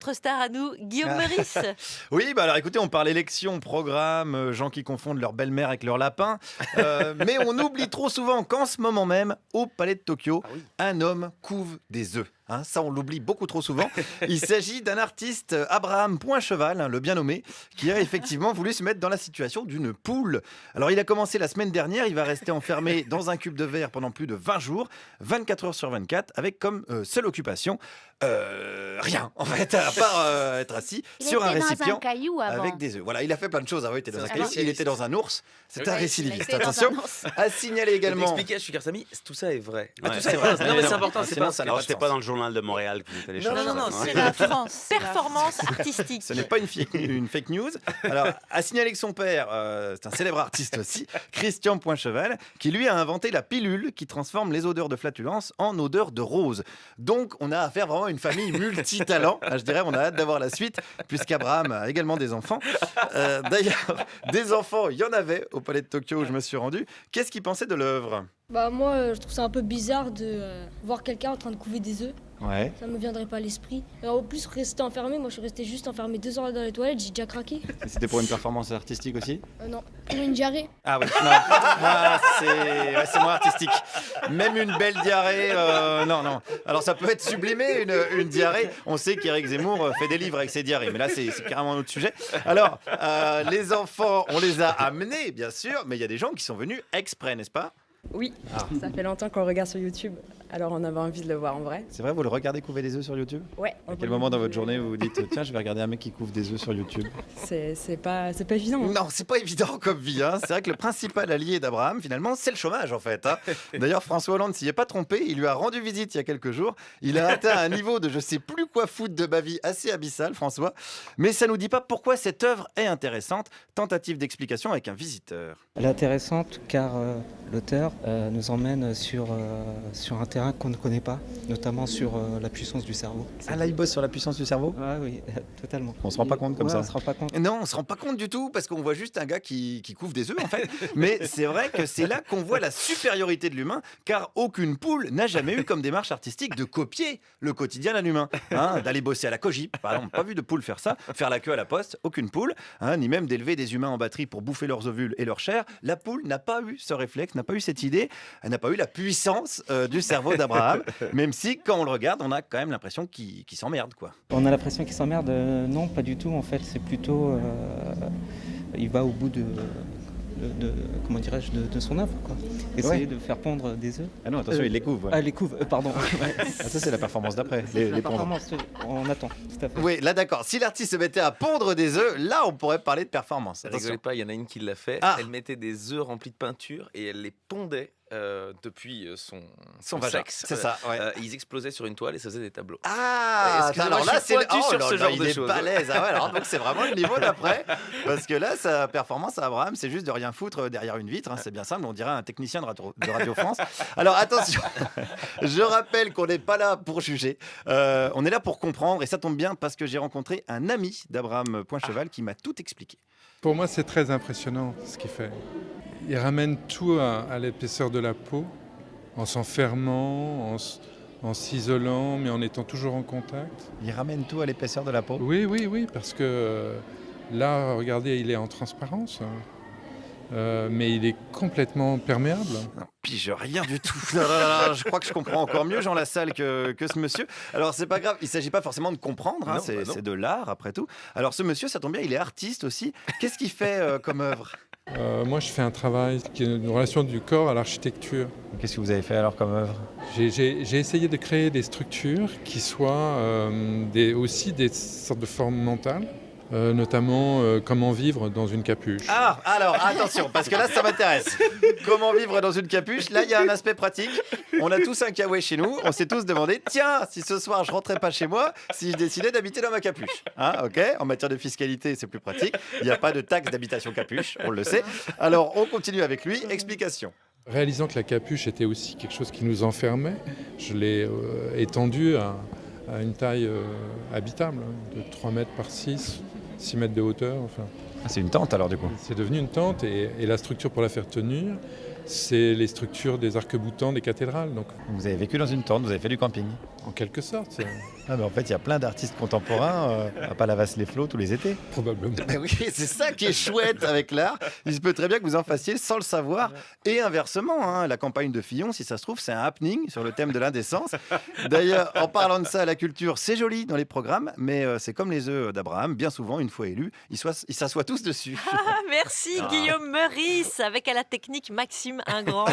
notre star à nous, Guillaume Meurice. Oui, alors écoutez, on parle élection, programme, gens qui confondent leur belle-mère avec leur lapin. Mais on oublie trop souvent qu'en ce moment même, au Palais de Tokyo, un homme couve des œufs. Ça, on l'oublie beaucoup trop souvent. Il s'agit d'un artiste, Abraham Poincheval, le bien nommé, qui a effectivement voulu se mettre dans la situation d'une poule. Alors, il a commencé la semaine dernière. Il va rester enfermé dans un cube de verre pendant plus de 20 jours, 24 heures sur 24, avec comme seule occupation rien, en fait, à part être assis sur un récipient avec des œufs. Voilà, il a fait plein de choses. Il était dans un caillou, il était dans un ours. C'est un récidiviste. Attention. À signaler également. Expliquer à Sugar Sammy, tout ça est vrai. Tout ça est vrai. Non, mais c'est important. C'est pas. Alors, c'était pas dans le journal de Montréal que vous êtes allé chercher. Non, c'est la France. Performance artistique. Ce n'est pas une fake news. Alors, à signaler que son père, c'est un célèbre artiste aussi, Christian Poincheval, qui lui a inventé la pilule qui transforme les odeurs de flatulence en odeurs de rose. Donc, on a affaire vraiment à une famille multitalent. Je dirais, on a hâte d'avoir la suite, puisqu'Abraham a également des enfants. D'ailleurs, des enfants, il y en avait au Palais de Tokyo où je me suis rendu. Qu'est-ce qu'ils pensaient de l'œuvre ? Moi, je trouve ça un peu bizarre de voir quelqu'un en train de couver des œufs. Ouais. Ça me viendrait pas à l'esprit. Alors, en plus, rester enfermé, moi je suis resté juste enfermé 2 heures dans les toilettes, j'ai déjà craqué. C'était pour une performance artistique aussi ? Non, pour une diarrhée. Ah oui, non, moi, c'est moins artistique. Même une belle diarrhée, non. Alors ça peut être sublimé, une diarrhée. On sait qu'Éric Zemmour fait des livres avec ses diarrhées, mais là c'est carrément un autre sujet. Alors, les enfants, on les a amenés, bien sûr, mais il y a des gens qui sont venus exprès, n'est-ce pas ? Oui, ça fait longtemps qu'on le regarde sur YouTube, alors on avait envie de le voir en vrai. C'est vrai, vous le regardez couver des œufs sur YouTube ? Ouais. À quel moment dans votre journée vous vous dites tiens, je vais regarder un mec qui couve des œufs sur YouTube ? C'est pas évident. Non, c'est pas évident comme vie. C'est vrai que le principal allié d'Abraham, finalement, c'est le chômage en fait. D'ailleurs, François Hollande s'y est pas trompé. Il lui a rendu visite il y a quelques jours. Il a atteint un niveau de je sais plus quoi foutre de ma vie assez abyssal, François. Mais ça nous dit pas pourquoi cette œuvre est intéressante. Tentative d'explication avec un visiteur. Elle est intéressante car l'auteur nous emmène sur un terrain qu'on ne connaît pas, notamment sur la puissance du cerveau. Ah là, il bosse sur la puissance du cerveau ? Ah oui, totalement. On se rend pas compte comme ça. On se rend pas compte. Non, on se rend pas compte du tout parce qu'on voit juste un gars qui couve des œufs en fait. Mais c'est vrai que c'est là qu'on voit la supériorité de l'humain, car aucune poule n'a jamais eu comme démarche artistique de copier le quotidien d'un humain. D'aller bosser à la Cogip, par exemple, pas vu de poule faire ça, faire la queue à la poste, aucune poule, ni même d'élever des humains en batterie pour bouffer leurs ovules et leur chair. La poule n'a pas eu ce réflexe, n'a pas eu cette idée, elle n'a pas eu la puissance du cerveau d'Abraham, même si quand on le regarde, on a quand même l'impression qu'il s'emmerde, quoi. On a l'impression qu'il s'emmerde. Non, pas du tout en fait. C'est plutôt, il va au bout de comment dirais-je, de son œuvre, quoi. Essayer de faire pondre des œufs. Ah non, attention, il les couve. Ouais. Ah, les couves, pardon. Ça, c'est la performance d'après. La performance, on attend, tout à fait. Oui, là, d'accord. Si l'artiste se mettait à pondre des œufs, là, on pourrait parler de performance. Rigolez pas, il y en a une qui l'a fait. Elle mettait des œufs remplis de peinture et elle les pondait depuis son sexe. C'est ça, ouais. Ils explosaient sur une toile et ça faisait des tableaux. Alors là, c'est sur ce genre il de est choses. balèze. Alors, donc c'est vraiment le niveau d'après. Parce que là, sa performance à Abraham, c'est juste de rien foutre derrière une vitre. C'est bien simple, on dirait un technicien de Radio France. Alors attention, je rappelle qu'on n'est pas là pour juger. On est là pour comprendre et ça tombe bien parce que j'ai rencontré un ami d'Abraham Poincheval qui m'a tout expliqué. Pour moi, c'est très impressionnant ce qu'il fait. Il ramène tout à l'épaisseur de la peau, en s'enfermant, en s'isolant, mais en étant toujours en contact. Il ramène tout à l'épaisseur de la peau ? Oui, parce que là, regardez, il est en transparence, mais il est complètement perméable. Non, pige rien du tout. Non, je crois que je comprends encore mieux Jean Lassalle que ce monsieur. Alors, c'est pas grave, il ne s'agit pas forcément de comprendre, c'est de l'art après tout. Alors, ce monsieur, ça tombe bien, il est artiste aussi. Qu'est-ce qu'il fait comme œuvre ? Moi, je fais un travail qui est une relation du corps à l'architecture. Qu'est-ce que vous avez fait alors comme œuvre ? J'ai essayé de créer des structures qui soient aussi des sortes de formes mentales. Notamment comment vivre dans une capuche. Alors attention, parce que là ça m'intéresse. Comment vivre dans une capuche ? Là il y a un aspect pratique. On a tous un kawaii chez nous. On s'est tous demandé, tiens, si ce soir je rentrais pas chez moi, si je décidais d'habiter dans ma capuche. Ok ? En matière de fiscalité, c'est plus pratique. Il n'y a pas de taxe d'habitation capuche, on le sait. Alors on continue avec lui. Explication. Réalisant que la capuche était aussi quelque chose qui nous enfermait, je l'ai étendue à une taille habitable, de 3 mètres par 6 mètres de hauteur. Enfin. C'est une tente alors du coup ? C'est devenu une tente et la structure pour la faire tenir, c'est les structures des arcs-boutants des cathédrales. Donc. Vous avez vécu dans une tente, vous avez fait du camping ? en quelque sorte. Ah, mais en fait, il y a plein d'artistes contemporains à Palavas-les-Flots tous les étés. Probablement. Ben oui, c'est ça qui est chouette avec l'art. Il se peut très bien que vous en fassiez sans le savoir. Et inversement, hein, la campagne de Fillon, si ça se trouve, c'est un happening sur le thème de l'indécence. D'ailleurs, en parlant de ça, la culture, c'est joli dans les programmes, mais c'est comme les œufs d'Abraham. Bien souvent, une fois élus, ils s'assoient tous dessus. Merci Guillaume Meurice, avec à la technique Maxime Ingrand.